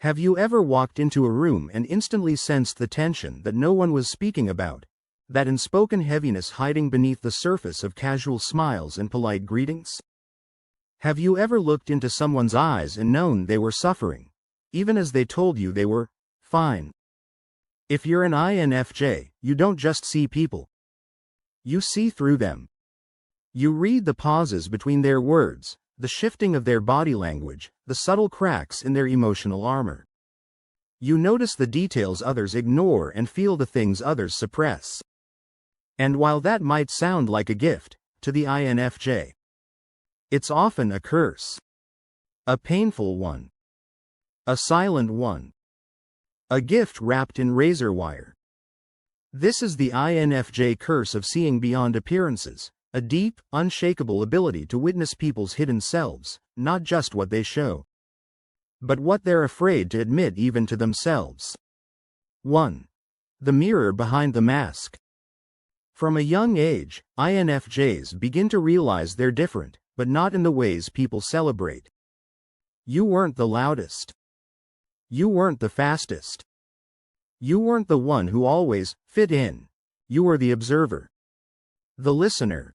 Have you ever walked into a room and instantly sensed the tension that no one was speaking about? That unspoken heaviness hiding beneath the surface of casual smiles and polite greetings? Have you ever looked into someone's eyes and known they were suffering, even as they told you they were fine? If you're an INFJ, you don't just see people. You see through them. You read the pauses between their words, the shifting of their body language, the subtle cracks in their emotional armor. You notice the details others ignore and feel the things others suppress. And while that might sound like a gift to the INFJ, it's often a curse. A painful one. A silent one. A gift wrapped in razor wire. This is the INFJ curse of seeing beyond appearances. A deep, unshakable ability to witness people's hidden selves, not just what they show, but what they're afraid to admit even to themselves. 1. The mirror behind the mask. From a young age, INFJs begin to realize they're different, but not in the ways people celebrate. You weren't the loudest. You weren't the fastest. You weren't the one who always fit in. You were the observer. The listener.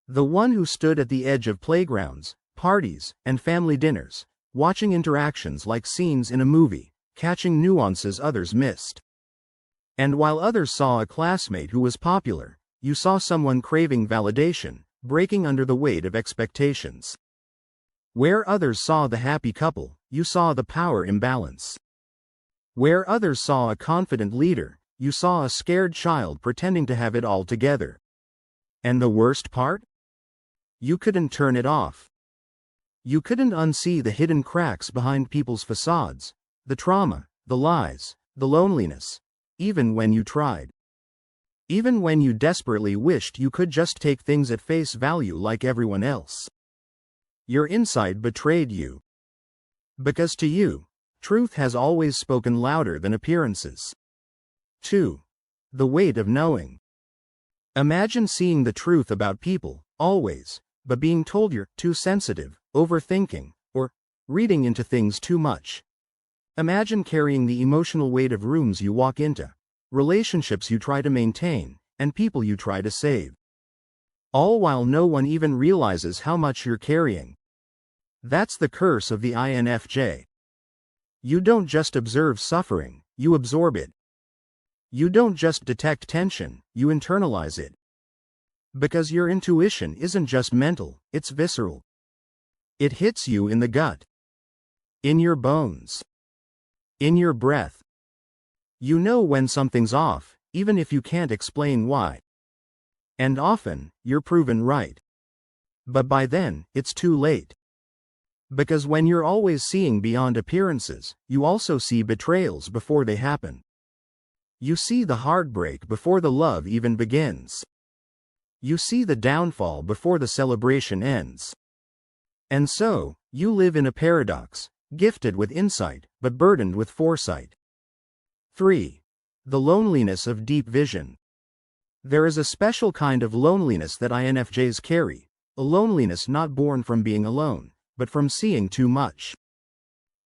The one who stood at the edge of playgrounds, parties, and family dinners, watching interactions like scenes in a movie, catching nuances others missed. And while others saw a classmate who was popular, you saw someone craving validation, breaking under the weight of expectations. Where others saw the happy couple, you saw the power imbalance. Where others saw a confident leader, you saw a scared child pretending to have it all together. And the worst part? You couldn't turn it off. You couldn't unsee the hidden cracks behind people's facades, the trauma, the lies, the loneliness, even when you tried. Even when you desperately wished you could just take things at face value like everyone else. Your insight betrayed you. Because to you, truth has always spoken louder than appearances. 2. The weight of knowing. Imagine seeing the truth about people, always, but being told you're too sensitive, overthinking, or reading into things too much. Imagine carrying the emotional weight of rooms you walk into, relationships you try to maintain, and people you try to save. All while no one even realizes how much you're carrying. That's the curse of the INFJ. You don't just observe suffering, you absorb it. You don't just detect tension, you internalize it. Because your intuition isn't just mental, it's visceral. It hits you in the gut. In your bones. In your breath. You know when something's off, even if you can't explain why. And often, you're proven right. But by then, it's too late. Because when you're always seeing beyond appearances, you also see betrayals before they happen. You see the heartbreak before the love even begins. You see the downfall before the celebration ends. And so, you live in a paradox, gifted with insight, but burdened with foresight. 3. The loneliness of deep vision. There is a special kind of loneliness that INFJs carry, a loneliness not born from being alone, but from seeing too much.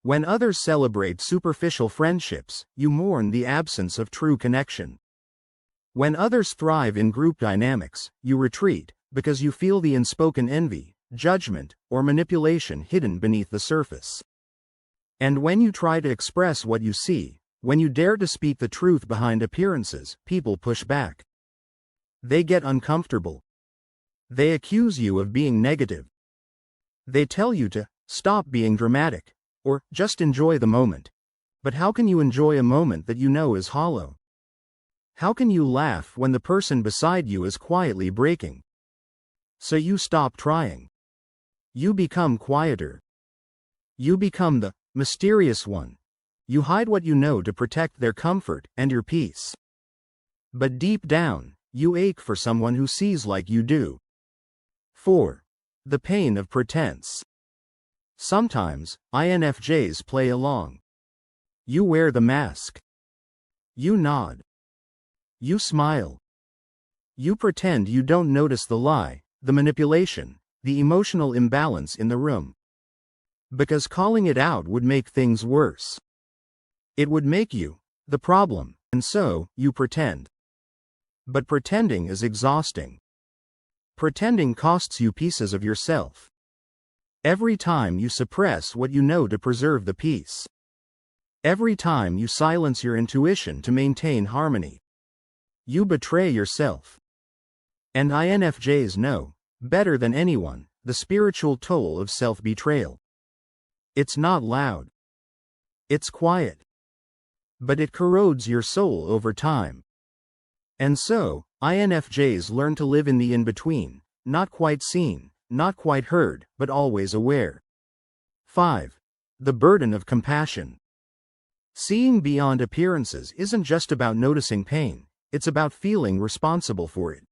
When others celebrate superficial friendships, you mourn the absence of true connection. When others thrive in group dynamics, you retreat, because you feel the unspoken envy, judgment, or manipulation hidden beneath the surface. And when you try to express what you see, when you dare to speak the truth behind appearances, people push back. They get uncomfortable. They accuse you of being negative. They tell you to stop being dramatic, or just enjoy the moment. But how can you enjoy a moment that you know is hollow? How can you laugh when the person beside you is quietly breaking? So you stop trying. You become quieter. You become the mysterious one. You hide what you know to protect their comfort and your peace. But deep down, you ache for someone who sees like you do. 4. The pain of pretense. Sometimes, INFJs play along. You wear the mask. You nod. You smile. You pretend you don't notice the lie, the manipulation, the emotional imbalance in the room. Because calling it out would make things worse. It would make you the problem, and so, you pretend. But pretending is exhausting. Pretending costs you pieces of yourself. Every time you suppress what you know to preserve the peace. Every time you silence your intuition to maintain harmony. You betray yourself. And INFJs know, better than anyone, the spiritual toll of self-betrayal. It's not loud. It's quiet. But it corrodes your soul over time. And so, INFJs learn to live in the in-between, not quite seen, not quite heard, but always aware. 5. The burden of compassion. Seeing beyond appearances isn't just about noticing pain, it's about feeling responsible for it.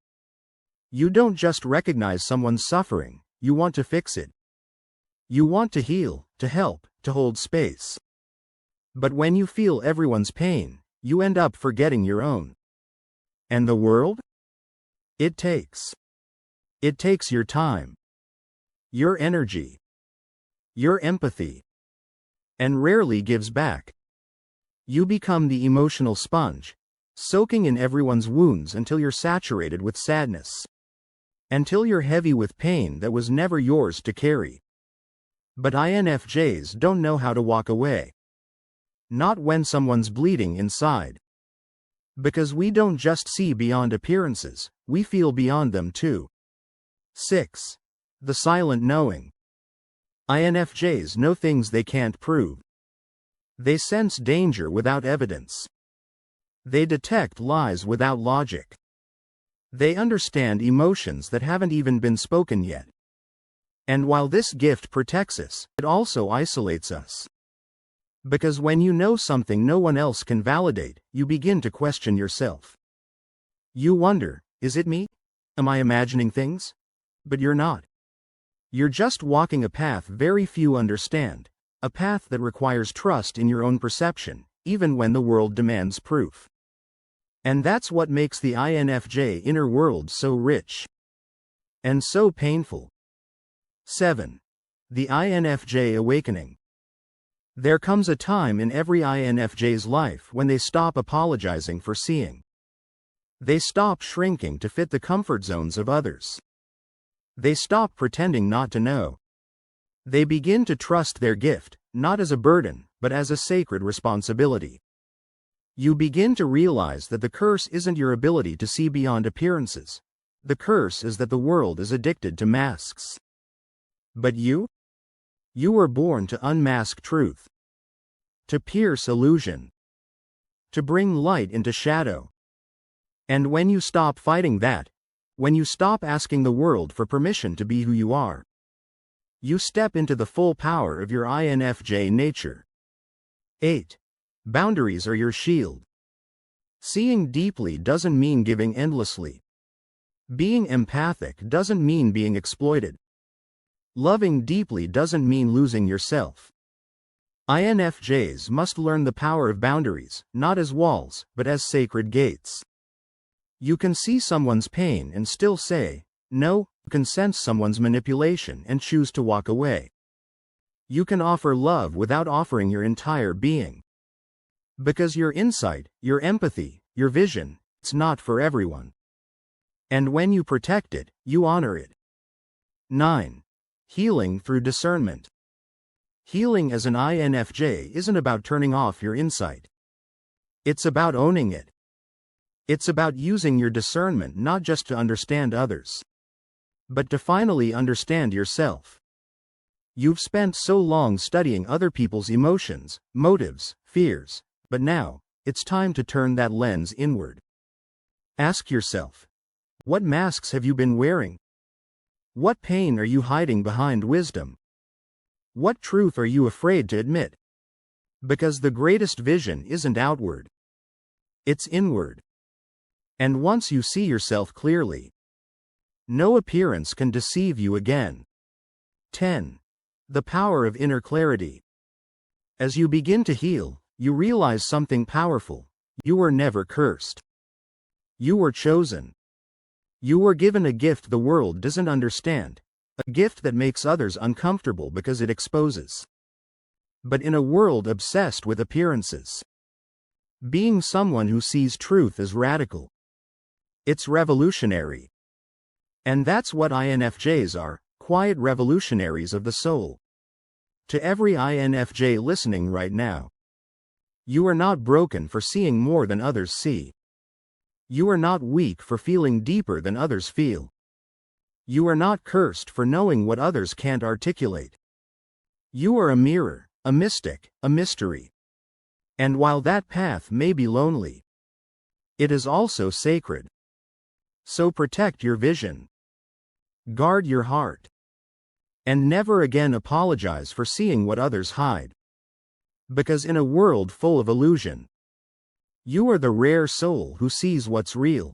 You don't just recognize someone's suffering, you want to fix it. You want to heal, to help, to hold space. But when you feel everyone's pain, you end up forgetting your own. And the world? It takes your time, your energy, your empathy, and rarely gives back. You become the emotional sponge, soaking in everyone's wounds until you're saturated with sadness. Until you're heavy with pain that was never yours to carry. But INFJs don't know how to walk away. Not when someone's bleeding inside. Because we don't just see beyond appearances, we feel beyond them too. 6. The silent knowing. INFJs know things they can't prove. They sense danger without evidence. They detect lies without logic. They understand emotions that haven't even been spoken yet. And while this gift protects us, it also isolates us. Because when you know something no one else can validate, you begin to question yourself. You wonder, is it me? Am I imagining things? But you're not. You're just walking a path very few understand, a path that requires trust in your own perception, even when the world demands proof. And that's what makes the INFJ inner world so rich. And so painful. 7. The INFJ awakening. There comes a time in every INFJ's life when they stop apologizing for seeing. They stop shrinking to fit the comfort zones of others. They stop pretending not to know. They begin to trust their gift, not as a burden, but as a sacred responsibility. You begin to realize that the curse isn't your ability to see beyond appearances. The curse is that the world is addicted to masks. But you? You were born to unmask truth. To pierce illusion. To bring light into shadow. And when you stop fighting that, when you stop asking the world for permission to be who you are, you step into the full power of your INFJ nature. 8. Boundaries are your shield. Seeing deeply doesn't mean giving endlessly. Being empathic doesn't mean being exploited. Loving deeply doesn't mean losing yourself. INFJs must learn the power of boundaries, not as walls, but as sacred gates. You can see someone's pain and still say, no. You can sense someone's manipulation and choose to walk away. You can offer love without offering your entire being. Because your insight, your empathy, your vision, it's not for everyone. And when you protect it, you honor it. 9. Healing through discernment. Healing as an INFJ isn't about turning off your insight. It's about owning it. It's about using your discernment not just to understand others, but to finally understand yourself. You've spent so long studying other people's emotions, motives, fears, but now, it's time to turn that lens inward. Ask yourself, what masks have you been wearing? What pain are you hiding behind wisdom? What truth are you afraid to admit? Because the greatest vision isn't outward. It's inward. And once you see yourself clearly, no appearance can deceive you again. 10. The power of inner clarity. As you begin to heal, you realize something powerful. You were never cursed. You were chosen. You were given a gift the world doesn't understand, A gift that makes others uncomfortable because it exposes. But in a world obsessed with appearances, being someone who sees truth is radical. It's revolutionary. And that's what INFJs are, quiet revolutionaries of the soul. To every INFJ listening right now, you are not broken for seeing more than others see. You are not weak for feeling deeper than others feel. You are not cursed for knowing what others can't articulate. You are a mirror, a mystic, a mystery. And while that path may be lonely, it is also sacred. So protect your vision. Guard your heart. And never again apologize for seeing what others hide. Because in a world full of illusion, you are the rare soul who sees what's real.